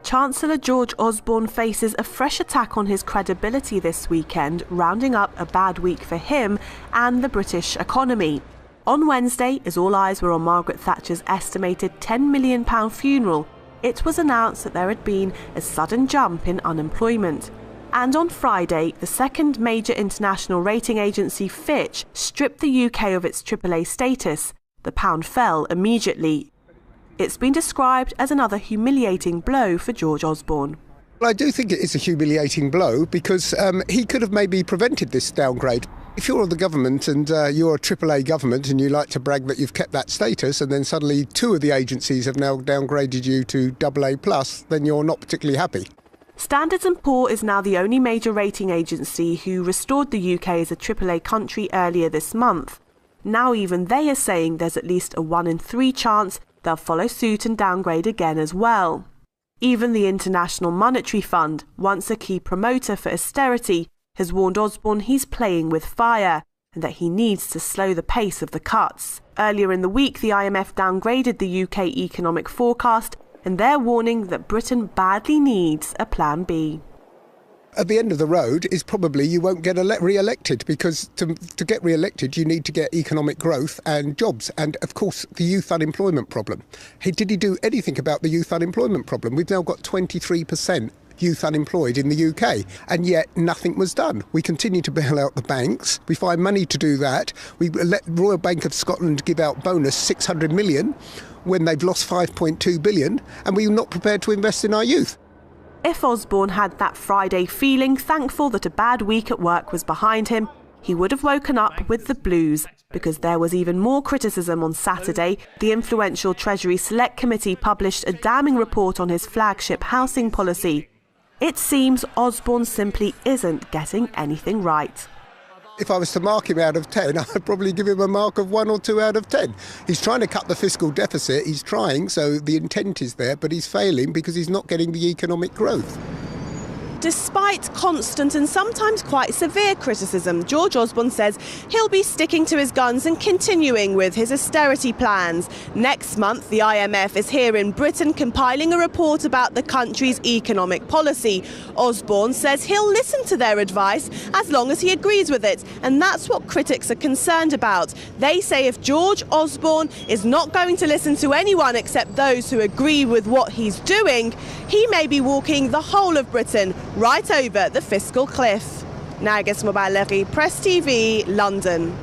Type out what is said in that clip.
Chancellor George Osborne faces a fresh attack on his credibility this weekend, rounding up a bad week for him and the British economy. On Wednesday, as all eyes were on Margaret Thatcher's estimated £10 million funeral, it was announced that there had been a sudden jump in unemployment. And on Friday, the second major international rating agency, Fitch, stripped the UK of its AAA status. The pound fell immediately. It's been described as another humiliating blow for George Osborne. Well, I do think it is a humiliating blow because he could have maybe prevented this downgrade. If you're the government and you're a AAA government and you like to brag that you've kept that status and then suddenly two of the agencies have now downgraded you to AA+, then you're not particularly happy. Standards & Poor's is now the only major rating agency who restored the UK as a AAA country earlier this month. Now even they are saying there's at least a 1 in 3 chance they'll follow suit and downgrade again as well. Even the International Monetary Fund, once a key promoter for austerity, has warned Osborne he's playing with fire and that he needs to slow the pace of the cuts. Earlier in the week, the IMF downgraded the UK economic forecast, and they're warning that Britain badly needs a plan B. At the end of the road is probably you won't get re-elected because to get re-elected you need to get economic growth and jobs and, of course, the youth unemployment problem. Did he do anything about the youth unemployment problem? We've now got 23% youth unemployed in the UK, and yet nothing was done. We continue to bail out the banks. We find money to do that. We let Royal Bank of Scotland give out bonus 600 million when they've lost 5.2 billion, and we're not prepared to invest in our youth. If Osborne had that Friday feeling thankful that a bad week at work was behind him, he would have woken up with the blues, because there was even more criticism on Saturday. The influential Treasury Select Committee published a damning report on his flagship housing policy. It seems Osborne simply isn't getting anything right. If I was to mark him out of 10, I'd probably give him a mark of 1 or 2 out of 10. He's trying to cut the fiscal deficit, he's trying, so the intent is there, but he's failing because he's not getting the economic growth. Despite constant and sometimes quite severe criticism, George Osborne says he'll be sticking to his guns and continuing with his austerity plans. Next month, the IMF is here in Britain compiling a report about the country's economic policy. Osborne says he'll listen to their advice as long as he agrees with it, and that's what critics are concerned about. They say if George Osborne is not going to listen to anyone except those who agree with what he's doing, he may be walking the whole of Britain right over the fiscal cliff. Nargis Mobalehi, Press TV, London.